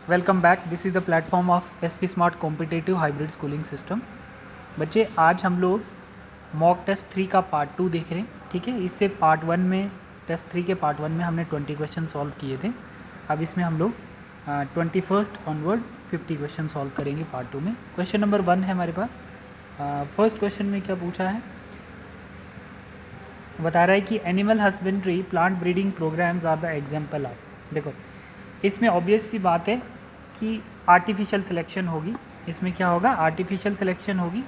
Welcome back. This is the platform of SP smart competitive hybrid schooling system. बच्चे आज हम लोग mock test 3 का पार्ट 2 देख रहे हैं। ठीक है, इससे पार्ट 1 में टेस्ट 3 के पार्ट 1 में हमने 20 क्वेश्चन सॉल्व किए थे। अब इसमें हम लोग 21st ऑनवर्ड 50 क्वेश्चन सॉल्व करेंगे पार्ट 2 में। क्वेश्चन नंबर 1 है हमारे पास। फर्स्ट क्वेश्चन में क्या पूछा है, बता रहा है कि animal husbandry plant breeding programs are the example of. देखो इसमें ऑब्वियस सी बात है कि आर्टिफिशियल सिलेक्शन होगी। इसमें क्या होगा, आर्टिफिशियल सिलेक्शन होगी।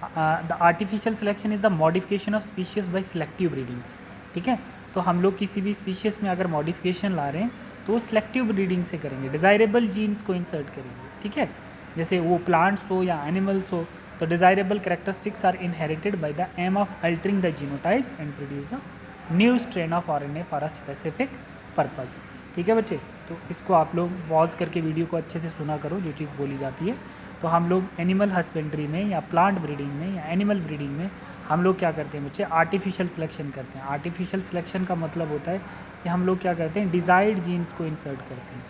The artificial selection is the modification of species by selective breedings. ठीक है, तो हम लोग किसी भी स्पीशीज़ में अगर मॉडिफिकेशन ला रहे हैं तो सिलेक्टिव ब्रीडिंग से करेंगे, डिज़ायरेबल जीन्स को इंसर्ट करेंगे। ठीक है, जैसे वो प्लांट्स हो या एनिमल्स हो, तो desirable characteristics are inherited by the aim of altering the genotypes and produce a new strain of RNA for a specific purpose. ठीक है बच्चे, तो इसको आप लोग पॉज करके वीडियो को अच्छे से सुना करो जो चीज़ बोली जाती है। तो हम लोग एनिमल हस्बेंड्री में या प्लांट ब्रीडिंग में या एनिमल ब्रीडिंग में हम लोग क्या करते हैं बच्चे, आर्टिफिशियल सिलेक्शन करते हैं। आर्टिफिशियल सिलेक्शन का मतलब होता है कि हम लोग क्या करते हैं, डिज़ायर्ड जीन्स को इंसर्ट करते हैं।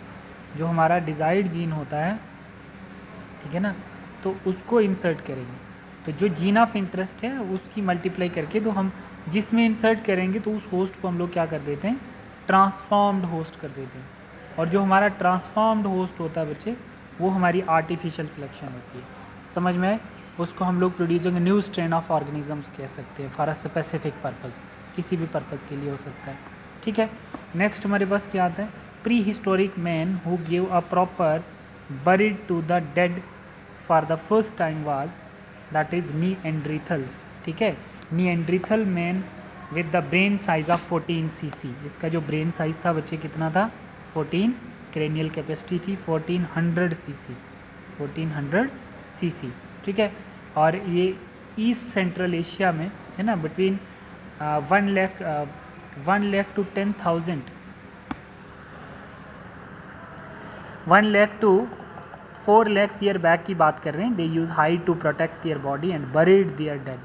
जो हमारा डिज़ायर्ड जीन होता है, ठीक है ना, तो उसको इंसर्ट करेंगे। तो जो जीन ऑफ इंटरेस्ट है उसकी मल्टीप्लाई करके, तो हम जिसमें इंसर्ट करेंगे तो उस होस्ट को हम लोग क्या कर देते हैं, ट्रांसफॉर्म्ड होस्ट कर देते हैं। और जो हमारा ट्रांसफॉर्म्ड होस्ट होता है बच्चे, वो हमारी आर्टिफिशियल सिलेक्शन होती है। समझ में आए? उसको हम लोग producing new strain of organisms कह सकते हैं फॉर अ स्पेसिफिक पर्पज़, किसी भी पर्पज़ के लिए हो सकता है। ठीक है, नेक्स्ट हमारे पास क्या आता है, pre historic man who give a proper buried to the dead for the first time was, that is Neanderthals। ठीक है, Neanderthal man with the brain size of 14 cc। इसका जो ब्रेन साइज था बच्चे कितना था, 14। क्रेनियल कैपेसिटी थी 1400 cc, 1400 cc। ठीक है, और ये ईस्ट सेंट्रल एशिया में है ना, between 1 lakh to 10,000, 1 lakh to 4 lakhs year back की बात कर रहे हैं। They use hide to protect their body and buried their dead.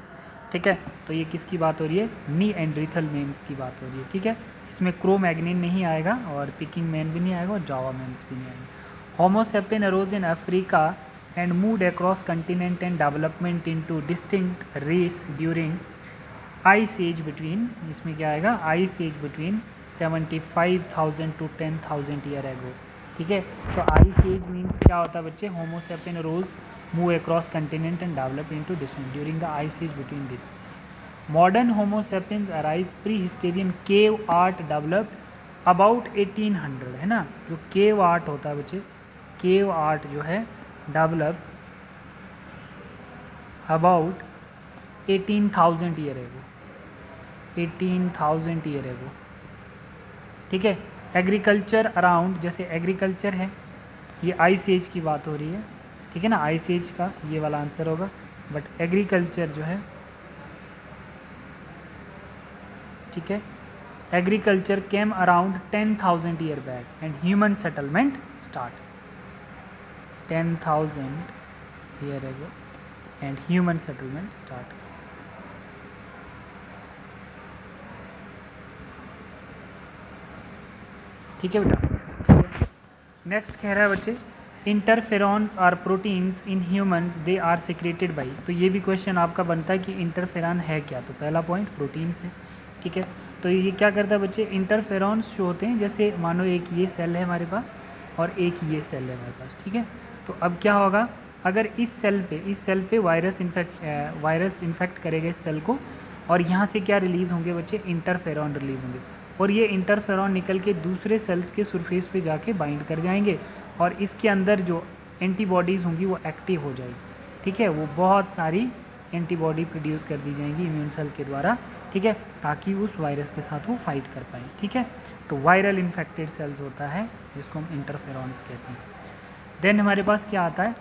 ठीक है, तो ये किसकी बात हो रही है, नीएंडरिथल मेन्स की बात हो रही है। ठीक है, इसमें क्रो मैग्निन नहीं आएगा और पिकिंग मैन भी नहीं आएगा और जावा मैन्स भी नहीं आएगा। Homo sapien arose in Africa and moved across continent and development into distinct race during ice age between, इसमें क्या आएगा, ice age between 75,000 to 10,000 year ago. ठीक है, तो आइस एज मीन्स क्या होता है बच्चे, homo sapien arose move across continent and develop into distance during the ice age between this. Modern homo sapiens arise pre historian cave art developed about 1800। है ना, जो केव आर्ट होता है बच्चे, केव आर्ट जो है develop about 18,000 year ago, 18,000 year ago. ठीक है, एग्रीकल्चर अराउंड, जैसे एग्रीकल्चर है, ये आइस एज की बात हो रही है। ठीक है ना, आइस एज का ये वाला आंसर होगा। बट एग्रीकल्चर जो है, ठीक है, agriculture came around 10,000 year back and human settlement start. 10,000 year ago and human settlement start. ठीक है बेटा, नेक्स्ट कह रहा है बच्चे, interferons are proteins in humans, they are secreted by. तो ये भी क्वेश्चन आपका बनता है कि इंटरफेरॉन है क्या। तो पहला पॉइंट प्रोटीन्स है। ठीक है, तो ये क्या करता है बच्चे, इंटरफेरॉन्स जो होते हैं, जैसे मानो एक ये सेल है हमारे पास और एक ये सेल है हमारे पास। ठीक है, तो अब क्या होगा, अगर इस सेल पे वायरस इन्फेक्ट करेगा इस सेल को, और यहाँ से क्या रिलीज़ होंगे बच्चे, इंटरफेरॉन रिलीज़ होंगे, और ये इंटरफेरॉन निकल के दूसरे सेल्स के सरफेस पे जाके बाइंड कर जाएंगे और इसके अंदर जो एंटीबॉडीज़ होंगी वो एक्टिव हो जाएगी। ठीक है, वो बहुत सारी एंटीबॉडी प्रोड्यूस कर दी जाएंगी इम्यून सेल के द्वारा। ठीक है, ताकि उस वायरस के साथ वो फाइट कर पाएँ। ठीक है, तो वायरल इन्फेक्टेड सेल्स होता है जिसको हम इंटरफेरॉन्स कहते हैं। देन हमारे पास क्या आता है,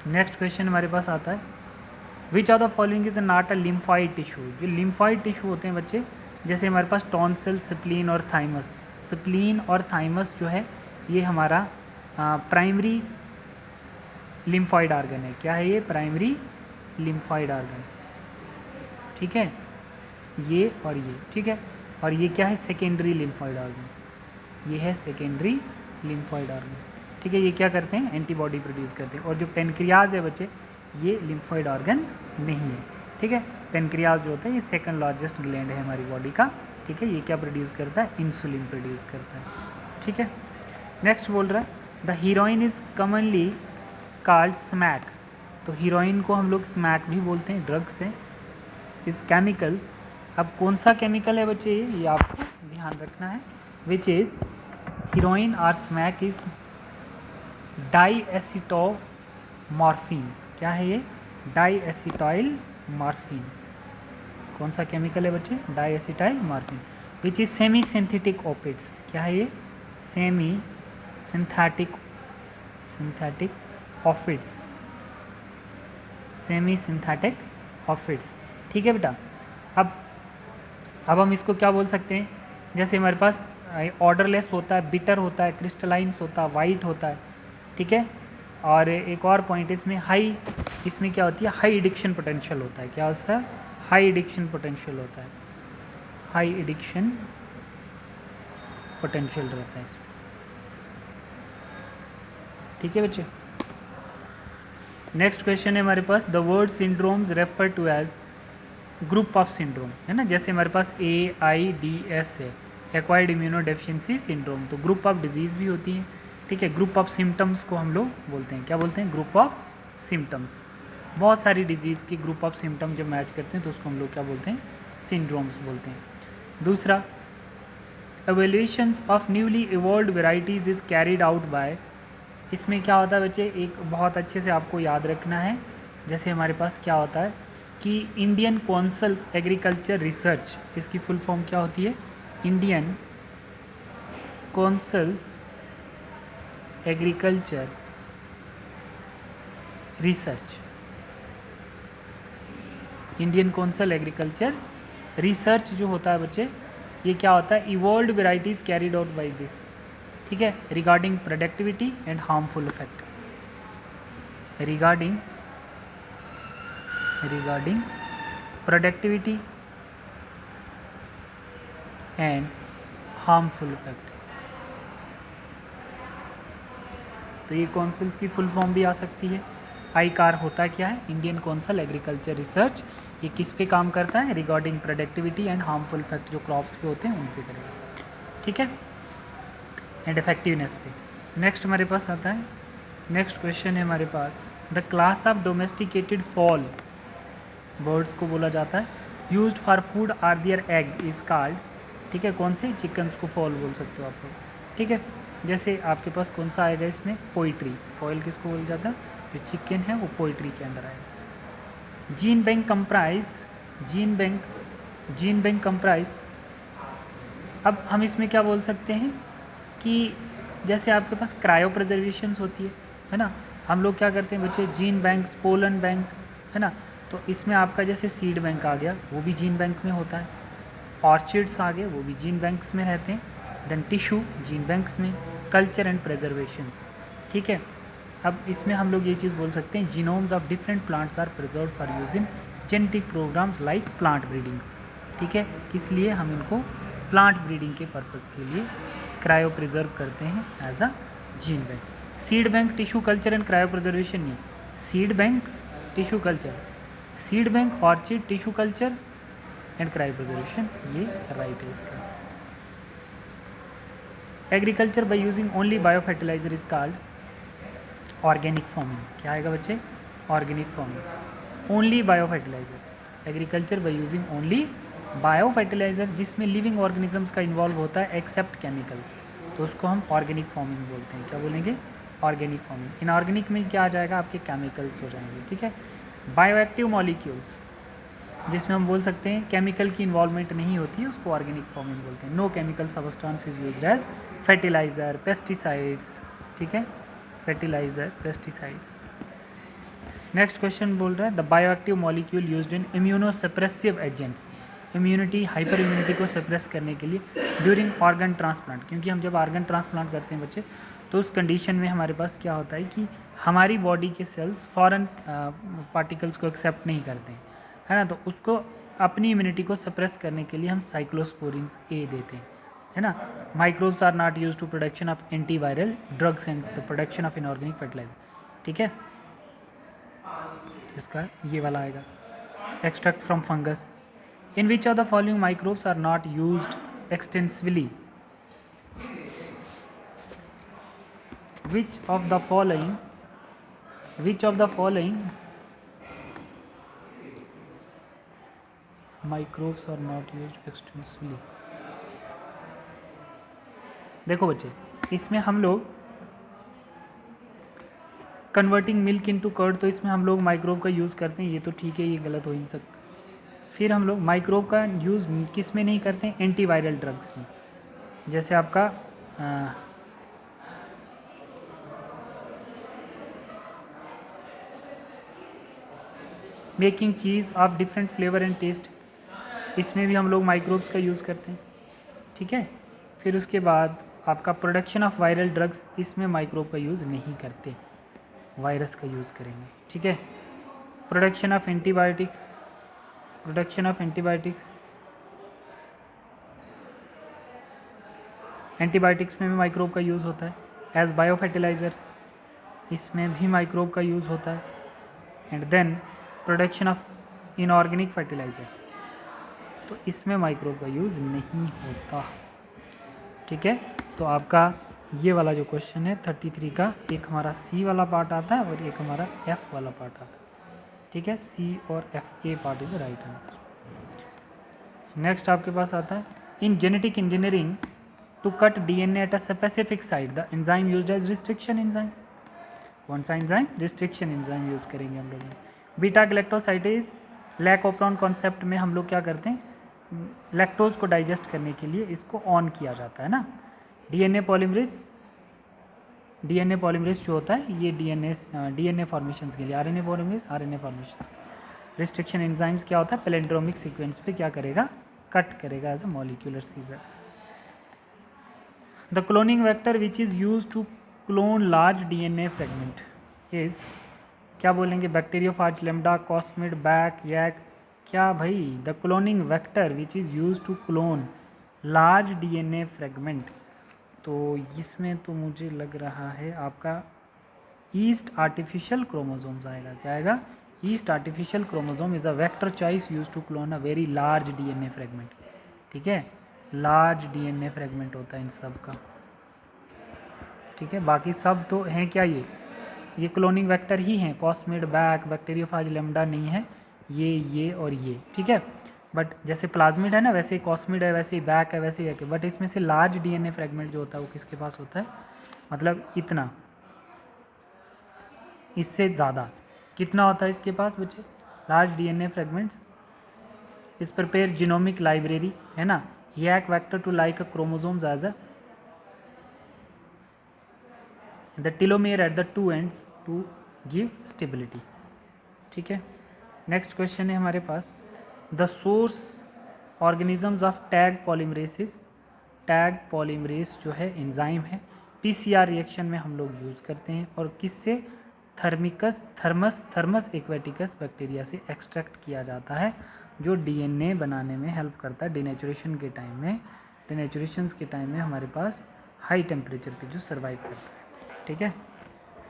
नेक्स्ट क्वेश्चन हमारे पास आता है, विच of the following is not a lymphoid tissue. जो लिम्फॉइड टिश्यू होते हैं बच्चे, जैसे हमारे पास टॉन्सिल, स्प्लीन और थाइमस। स्प्लीन और थाइमस जो है ये हमारा प्राइमरी लिम्फॉइड आर्गन है। क्या है ये, प्राइमरी लिम्फॉइड आर्गन। ठीक है, ये और ये। ठीक है, और ये क्या है, सेकेंडरी लिम्फॉइड आर्गन। ये है सेकेंडरी लिम्फॉइड आर्गन। ठीक है, ये क्या करते हैं, एंटीबॉडी प्रोड्यूस करते हैं। और जो पेनक्रियाज है बच्चे, ये लिम्फोइड ऑर्गन्स नहीं है। ठीक है, पेनक्रियाज जो होता है ये सेकंड लार्जेस्ट ग्लैंड है हमारी बॉडी का। ठीक है, ये क्या प्रोड्यूस करता है, इंसुलिन प्रोड्यूस करता है। ठीक है, नेक्स्ट बोल रहा है the heroine is commonly called smack. तो हीरोइन को हम लोग स्मैक भी बोलते हैं, ड्रग्स है। इस केमिकल, अब कौन सा केमिकल है बच्चे, ये आपको ध्यान रखना है। विच इज़ हीरोइन और स्मैक इज़ डाईएसिटोमॉर्फिन्स। क्या है ये, डाईएसिटाइल मॉर्फिन। कौन सा केमिकल है बच्चे, diacetyl morphine. Which is semi synthetic opioids. क्या है ये, semi synthetic opioids, semi synthetic opioids. ठीक है बेटा, अब हम इसको क्या बोल सकते हैं, जैसे हमारे पास ऑर्डरलेस होता है, बिटर होता है, क्रिस्टलाइंस होता है, वाइट होता है। ठीक है, और एक और पॉइंट इसमें हाई, इसमें क्या होती है, हाई एडिक्शन पोटेंशियल होता है। क्या होता है, हाई एडिक्शन पोटेंशियल होता है, हाई एडिक्शन पोटेंशियल रहता है इसमें। ठीक है बच्चे, नेक्स्ट क्वेश्चन है हमारे पास, the word syndromes refer to as group of syndrome, है ना। जैसे हमारे पास AIDS है, एक्वायर्ड इम्यूनो डेफिशिएंसी सिंड्रोम, तो ग्रुप ऑफ डिजीज़ भी होती है। ठीक है, ग्रुप ऑफ सिम्टम्स को हम लोग बोलते हैं, क्या बोलते हैं, ग्रुप ऑफ सिम्टम्स। बहुत सारी डिजीज़ की ग्रुप ऑफ सिम्टम जब मैच करते हैं तो उसको हम लोग क्या बोलते हैं, सिंड्रोम्स बोलते हैं। दूसरा, evolutions of newly evolved varieties is carried out by. इसमें क्या होता है बच्चे, एक बहुत अच्छे से आपको याद रखना है। जैसे हमारे पास क्या होता है कि इंडियन काउंसिल एग्रीकल्चर रिसर्च, इसकी फुल फॉर्म क्या होती है, Indian councils agriculture research, Indian council agriculture research जो होता है बच्चे, ये क्या होता है, evolved varieties carried out by this. ठीक है, regarding productivity and harmful effect, regarding productivity and harmful effect. तो ये काउंसिल्स की फुल फॉर्म भी आ सकती है। ICAR होता क्या है, इंडियन काउंसिल एग्रीकल्चर रिसर्च, ये किस पे काम करता है, regarding productivity and harmful effect जो क्रॉप्स पे होते हैं उन पे करेगा। ठीक है, एंड इफेक्टिवनेस पे। नेक्स्ट हमारे पास आता है, नेक्स्ट क्वेश्चन है हमारे पास, the class of domesticated fowl birds को बोला जाता है, used for food or their egg is called. ठीक है, कौन से, चिकन्स को फॉल बोल सकते हो आप लोग। ठीक है, जैसे आपके पास कौन सा आएगा इसमें, पोइट्री, फॉयल किसको बोला जाता है, जो चिकन है वो पोइट्री के अंदर आएगा। जीन बैंक कंप्राइज, अब हम इसमें क्या बोल सकते हैं कि जैसे आपके पास क्रायो प्रिजर्वेशंस होती है ना, हम लोग क्या करते हैं बच्चे, जीन बैंक्स, पोलन बैंक, है ना। तो इसमें आपका जैसे सीड बैंक आ गया, वो भी जीन बैंक में होता है। ऑर्चिड्स आ गए, वो भी जीन बैंक्स में रहते हैं। देन टिश्यू जीन बैंक्स में, कल्चर एंड प्रिजर्वेशंस। ठीक है, अब इसमें हम लोग ये चीज़ बोल सकते हैं, genomes of different plants are preserve for use in genetic programs like plant breedings. ठीक है, इसलिए हम इनको प्लांट ब्रीडिंग के पर्पज़ के लिए क्रायो प्रिजर्व करते हैं as a gene bank. Seed bank, tissue culture and cryo preservation नहीं, seed bank, tissue culture, seed bank, orchid, tissue culture and cryo preservation, ये राइट है इसका। Agriculture by using only bio fertiliser is called organic farming. क्या आएगा बच्चे, organic farming, only bio fertiliser. Agriculture by using only bio fertiliser, जिसमें living organisms का involve होता है एक्सेप्ट केमिकल्स, तो उसको हम ऑर्गेनिक फार्मिंग बोलते हैं। क्या बोलेंगे, ऑर्गेनिक फार्मिंग। इनऑर्गेनिक में क्या आ जाएगा, आपके केमिकल्स हो जाएंगे। ठीक है, बायोएक्टिव मॉलिक्यूल्स, जिसमें हम बोल सकते हैं केमिकल की इन्वॉल्वमेंट नहीं होती है, उसको ऑर्गेनिक फार्मिंग बोलते हैं। No chemical substance is used as fertiliser, pesticides. ठीक है, फर्टिलाइजर, पेस्टिसाइड्स। नेक्स्ट क्वेश्चन बोल रहा है, the bioactive molecule used in immunosuppressive agents, immunity, hyper immunity को सप्रेस करने के लिए ड्यूरिंग ऑर्गन ट्रांसप्लांट। क्योंकि हम जब ऑर्गन ट्रांसप्लांट करते हैं बच्चे, तो उस कंडीशन में हमारे पास क्या होता है कि हमारी बॉडी के सेल्स फॉरेन पार्टिकल्स को एक्सेप्ट नहीं करते हैं, है ना। तो उसको अपनी इम्यूनिटी को सप्रेस करने के लिए हम साइक्लोस्पोरिन्स A देते हैं। है ना. Microbes are not use to production of antiviral drugs and the production of inorganic fertiliser. ठीक है, इसका ये वाला आएगा. Extract from fungus. In which of the following microbes are not used extensively. which of the following microbes are not used extensively. देखो बच्चे, इसमें हम लोग कन्वर्टिंग मिल्क इनटू कर्ड, तो इसमें हम लोग माइक्रोब का यूज़ करते हैं, ये तो ठीक है, ये गलत हो ही नहीं सकता. फिर हम लोग माइक्रोब का यूज़ किस में नहीं करते हैं, एंटीवायरल ड्रग्स में. जैसे आपका making cheese of different flavour and taste, इसमें भी हम लोग माइक्रोब्स का यूज़ करते हैं. ठीक है. फिर उसके बाद आपका प्रोडक्शन ऑफ वायरल ड्रग्स, इसमें माइक्रोब का यूज़ नहीं करते, वायरस का यूज़ करेंगे. ठीक है. प्रोडक्शन ऑफ एंटीबायोटिक्स में भी माइक्रोब का यूज़ होता है. एज बायो फर्टिलाइज़र, इसमें भी माइक्रोब का यूज़ होता है. And then production of inorganic fertiliser, तो इसमें माइक्रोब का यूज़ नहीं होता. ठीक है. तो आपका ये वाला जो क्वेश्चन है 33 का, एक हमारा सी वाला पार्ट आता है और एक हमारा एफ वाला पार्ट आता है. ठीक है. सी और F, A part is the right answer. Next आपके पास आता है, in genetic engineering to cut DNA at a specific site the enzyme used as restriction enzyme. कौन सा एंजाइम? रिस्ट्रिक्शन एंजाइम यूज़ करेंगे हम लोग. बीटा गैलेक्टोसाइडेज लैकोप्रोन कॉन्सेप्ट में हम लोग क्या करते हैं, लैक्टोज को डाइजेस्ट करने के लिए इसको ऑन किया जाता है ना. डीएनए पॉलीमरेज जो होता है, ये डीएनए फॉर्मेशंस के लिए, आरएनए फॉर्मेशंस. रिस्ट्रिक्शन एंजाइम्स क्या होता है, पैलिंड्रोमिक सीक्वेंस पे क्या करेगा, कट करेगा as a molecular scissors. The cloning vector which is use to clone large DNA fragment is, क्या बोलेंगे, bacteriophage, lambda, cosmid, BAC, YAC. क्या भाई, the cloning vector which is use to clone large DNA fragment, तो इसमें तो मुझे लग रहा है आपका ईस्ट आर्टिफिशियल क्रोमोसोम्स आएगा. क्या आएगा? Yeast artificial chromosome is a vector choice use to clone a very large DNA fragment. ठीक है. लार्ज डीएनए फ्रेगमेंट होता है इन सब का. ठीक है. बाकी सब तो हैं क्या, ये क्लोनिंग वेक्टर ही हैं. कॉस्मिड, बैक, बैक्टीरियोफाज, लेम्डा नहीं है, ये और ये. ठीक है. बट जैसे प्लाज्मिड है ना, वैसे ही कॉस्मिड है, वैसे ही बैक है, वैसे ही है. बट इसमें से लार्ज डीएनए फ्रेगमेंट जो होता है वो किसके पास होता है, मतलब इतना, इससे ज़्यादा कितना होता है इसके पास बच्चे, लार्ज डीएनए फ्रेगमेंट्स. इस प्रिपेयर जीनोमिक लाइब्रेरी है ना. YAC vector to like a chromosomes as a the telomere at the two ends to give stability. ठीक है. नेक्स्ट क्वेश्चन है हमारे पास, the source organisms of Taq polymerases. Taq polymerase जो है एंजाइम है, पीसीआर रिएक्शन में हम लोग यूज़ करते हैं, और किससे, थर्मस एक्वेटिकस बैक्टीरिया से एक्सट्रैक्ट किया जाता है, जो डीएनए बनाने में हेल्प करता है. डिनेचुरेशन के टाइम में हमारे पास हाई टेम्परेचर पे जो सर्वाइव करता है. ठीक है.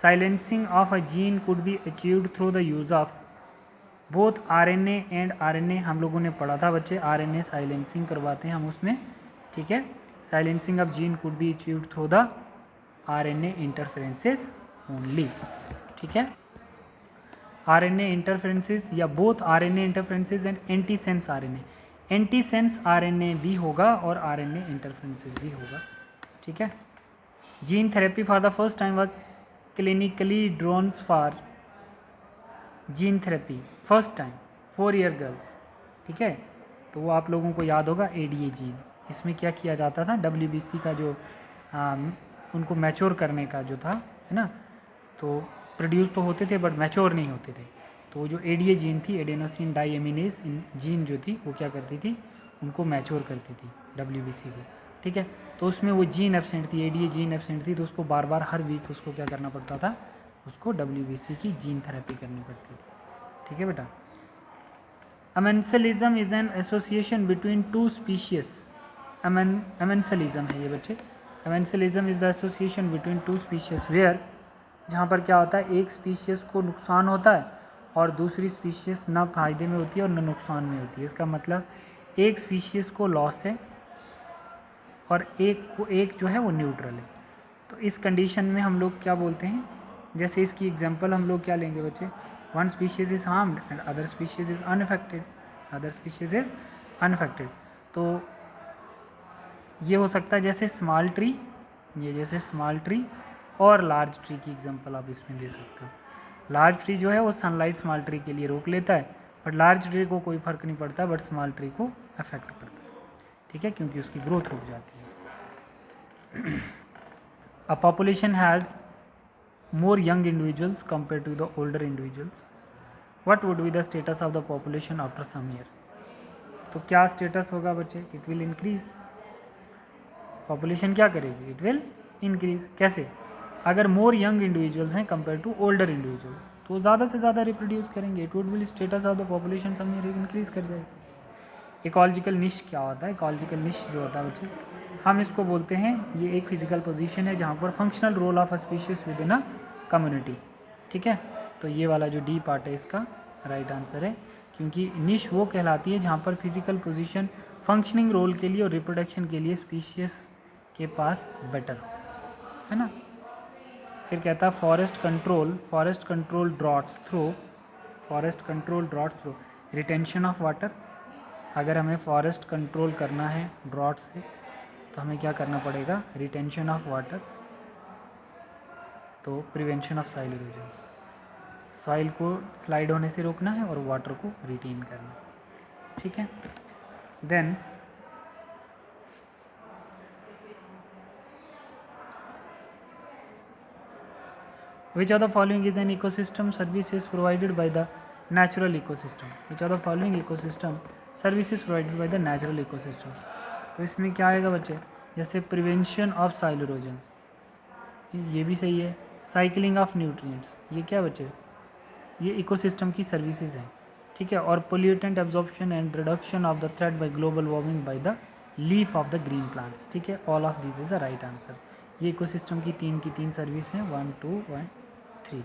Silencing of a gene could be achieved through the use of both RNA and RNA. हम लोगों ने पढ़ा था बच्चे, आरएनए साइलेंसिंग करवाते हैं हम उसमें. ठीक है. Silencing of gene could be achieved through the RNA interferences only. ठीक है. आरएनए इंटरफेरेंसेस या both RNA interferences and antisense RNA. Antisense RNA भी होगा और आरएनए इंटरफेरेंसेस भी होगा. ठीक है. Gene therapy for the first time was clinically drone for gene therapy first time 4 year girls. ठीक है. तो वो आप लोगों को याद होगा, एडीए जीन. इसमें क्या किया जाता था, डब्ल्यूबीसी का जो उनको मैच्योर करने का जो था, है ना, तो प्रोड्यूस तो होते थे बट मैच्योर नहीं होते थे. तो जो एडीए जीन थी, एडेनोसिन डाईएमिनेज जीन जो थी, वो क्या करती थी, उनको मैच्योर करती थी, डब्ल्यूबीसी को. ठीक है. तो उसमें वो जीन एब्सेंट थी, एडीए जीन एब्सेंट थी, तो उसको बार बार हर वीक उसको क्या करना पड़ता था, उसको डब्ल्यूबीसी की जीन थेरेपी करनी पड़ती थी. ठीक है बेटा. Amensalism is an association between two species amensalism है ये बच्चे। Amensalism is the association between two species where, जहाँ पर क्या होता है एक स्पीशीज़ को नुकसान होता है और दूसरी स्पीशीज़ ना फ़ायदे में होती है और ना नुकसान में होती है। इसका मतलब एक स्पीशीज़ को लॉस है और एक जो है वो न्यूट्रल है। तो इस कंडीशन में हम लोग क्या बोलते हैं, जैसे इसकी एग्जांपल हम लोग क्या लेंगे बच्चे, one species is harmed and other species is unaffected, other species is unaffected. तो ये हो सकता है जैसे स्मॉल ट्री, ये जैसे स्मॉल ट्री और लार्ज ट्री की एग्जांपल आप इसमें दे सकते हो। लार्ज ट्री जो है वो सनलाइट स्मॉल ट्री के लिए रोक लेता है, बट लार्ज ट्री को कोई फ़र्क नहीं पड़ता, बट स्मॉल ट्री को अफेक्ट करता है, ठीक है, क्योंकि उसकी ग्रोथ रुक जाती है। A population has more young individuals compared to the older individuals. What would be the status of the population after some year? तो क्या स्टेटस होगा बच्चे, इट विल इंक्रीज। पॉपुलेशन क्या करेगी, इट विल इंक्रीज। कैसे, अगर मोर यंग इंडिविजुअल्स हैं compare to older individual तो ज़्यादा से ज़्यादा रिप्रोड्यूस करेंगे, it would will status of the population some year increase कर जाएगी। इकोलॉजिकल निश क्या होता है, इकोलॉजिकल निश जो होता है बच्चे, हम इसको बोलते हैं, ये एक फिजिकल पोजीशन है जहाँ पर functional role of a species within a community, ठीक है। तो ये वाला जो डी पार्ट है इसका राइट आंसर है, क्योंकि निश वो कहलाती है जहाँ पर फिजिकल पोजीशन फंक्शनिंग रोल के लिए और रिप्रोडक्शन के लिए स्पीशीज के पास बेटर है ना। फिर कहता है forest control droughts through retention of water. अगर हमें फॉरेस्ट कंट्रोल करना है ड्रॉट से तो हमें क्या करना पड़ेगा, रिटेंशन ऑफ वाटर, तो prevention of soil erosion, soil को स्लाइड होने से रोकना है और वाटर को रिटेन करना, ठीक है। Then which of the following is an ecosystem services provided by the natural ecosystem, which of the following ecosystem services provided by the natural ecosystem। तो इसमें क्या आएगा बच्चे, जैसे प्रिवेंशन ऑफ सॉइल इरोजन्स, ये भी सही है। साइकिलिंग ऑफ न्यूट्रिएंट्स, ये क्या बच्चे, ये इकोसिस्टम की सर्विसेज हैं, ठीक है। और pollutant absorption and reduction of the threat by global warming by the leaf of the green plants, ठीक है। All of this is a right answer. ये इकोसिस्टम की तीन सर्विस हैं, 1 2 1 3।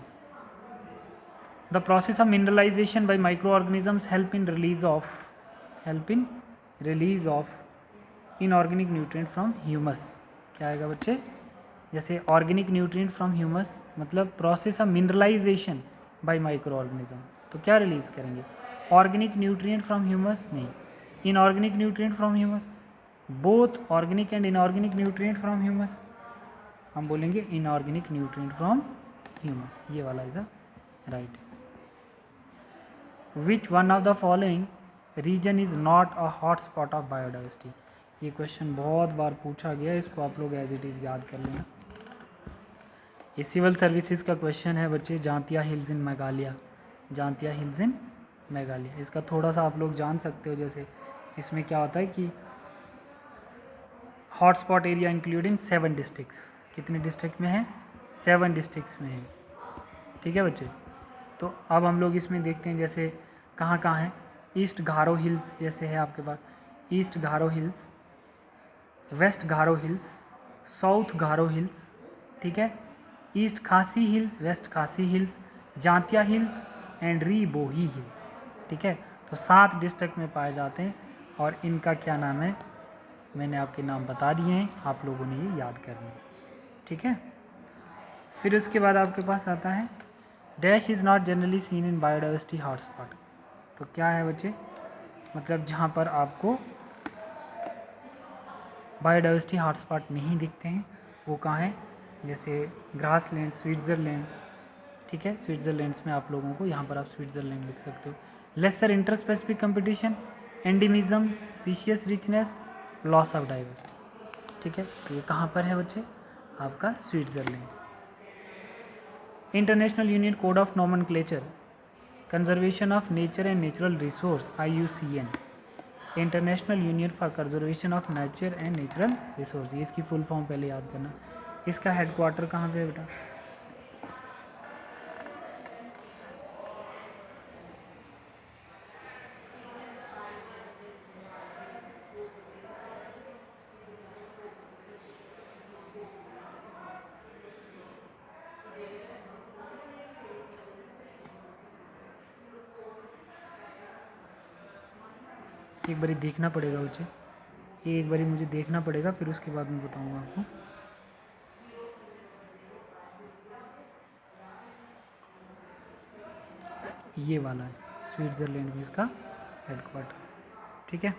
The process of mineralisation by microorganisms help in release of inorganic nutrient from humus, क्या आएगा बच्चे, जैसे ऑर्गेनिक न्यूट्रिएंट फ्रॉम ह्यूमस मतलब process of mineralisation by micro organism, तो क्या रिलीज करेंगे, ऑर्गेनिक न्यूट्रिएंट फ्रॉम ह्यूमस नहीं, inorganic nutrient from humus, both organic and inorganic nutrient from humus, हम बोलेंगे इनऑर्गेनिक न्यूट्रिएंट फ्रॉम ह्यूमस, ये वाला is a right. Which one of the following region is not a hot spot of biodiversity, ये question बहुत बार पूछा गया, इसको आप लोग एज इट इज़ याद कर लेना। ये सिविल सर्विसेज का क्वेश्चन है बच्चे, जांतिया हिल्स इन मेघालय, जांतिया हिल्स इन मेघालय। इसका थोड़ा सा आप लोग जान सकते हो, जैसे इसमें क्या होता है कि hot spot area including 7 districts, कितने डिस्ट्रिक्ट में है, 7 डिस्ट्रिक्ट्स में है, ठीक है बच्चे। तो अब हम लोग इसमें देखते हैं जैसे कहाँ कहाँ है, ईस्ट घारो हिल्स जैसे है आपके पास, ईस्ट घारो हिल्स, वेस्ट घारो हिल्स, साउथ घारो हिल्स, ठीक है, ईस्ट खासी हिल्स, वेस्ट खासी हिल्स, जांतिया हिल्स एंड रीबोही हिल्स, ठीक है। तो 7 डिस्ट्रिक्ट में पाए जाते हैं और इनका क्या नाम है, मैंने आपके नाम बता दिए हैं, आप लोगों ने ये याद करनी है, ठीक है। फिर उसके बाद आपके पास आता है dash is not generally seen in biodiversity hotspot, तो क्या है बच्चे, मतलब जहाँ पर आपको बायोडाइवर्सिटी हॉटस्पॉट नहीं दिखते हैं वो कहाँ है, जैसे ग्रासलैंड, स्विट्ज़रलैंड, ठीक है, स्विट्ज़रलैंड्स में आप लोगों को, यहाँ पर आप स्विट्ज़रलैंड लिख सकते हो। Lesser interspecific competition, endemism, species richness, loss of diversity, ठीक है। तो ये कहाँ पर है बच्चे, आपका Switzerland. International union code of nomenclature conservation of nature and natural resource IUCN, international union for conservation of nature and natural resource, ये इसकी फुल फॉर्म पहले याद करना। इसका हेडक्वार्टर कहाँ पे है बेटा, एक बारी देखना पड़ेगा मुझे, ये एक बारी मुझे देखना पड़ेगा, फिर उसके बाद मैं बताऊँगा आपको। ये वाला है, स्विट्ज़रलैंड में इसका हेडक्वार्टर, ठीक है।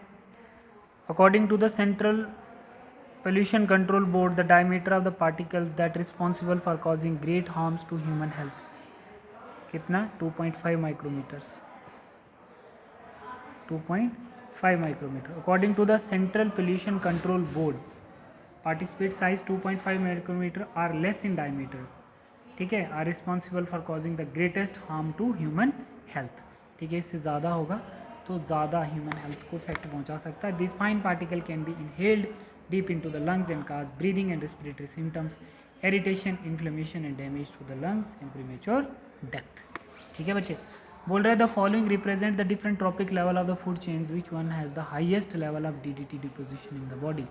According to the central pollution control board, the diameter of the particles that responsible for causing great harms to human health, कितना 2.5 micrometres, 2.5 micrometre. According to the central pollution control board, participate size 2.5 micrometre or less in diameter, ठीक है, are responsible for causing the greatest harm to human health, ठीक है, इससे ज़्यादा होगा तो ज़्यादा ह्यूमन हेल्थ को इफेक्ट पहुंचा सकता है। This fine particle can be inhaled deep into the lungs and cause breathing and respiratory symptoms, irritation, inflammation and damage to the lungs and premature death, ठीक है बच्चे। बोल रहे हैं the following represent the different trophic level of the food chains which one has the highest level of DDT deposition in the body,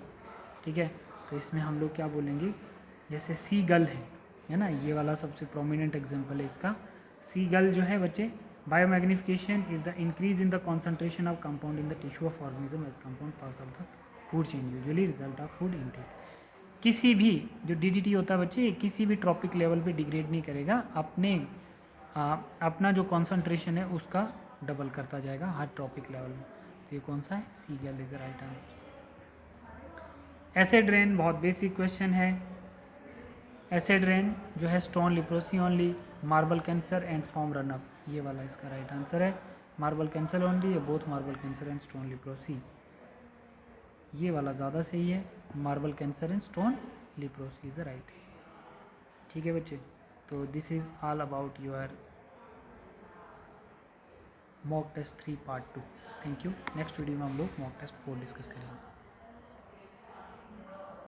ठीक है। तो इसमें हम लोग क्या बोलेंगे, जैसे सी गल है ना, ये वाला सबसे प्रोमिनेंट एग्जांपल है इसका। सी गल जो है बच्चे, biomagnification is the increase in the concentration of compound in the tissue of organism as compound pass of the food chain, usually result of food intake. किसी भी जो डीडीटी होता है बच्चे, किसी भी ट्रॉपिक लेवल पे डिग्रेड नहीं करेगा, अपना जो कॉन्सेंट्रेशन है उसका डबल करता जाएगा हर ट्रॉपिक लेवल में। तो ये कौन सा है, seagull is the right answer. Acid rain बहुत बेसिक क्वेश्चन है। एसिड रेन जो है stone leprosy only, marble cancer and form run up, ये वाला इसका राइट आंसर है। मार्बल कैंसर ओनली या both marble cancer and stone leprosy, ये वाला ज़्यादा सही है, marble cancer and stone leprosy is right, ठीक है बच्चे। तो this is all about your mock test 3 part 2। Thank you. Next video में हम लोग मॉक टेस्ट 4 डिस्कस करेंगे।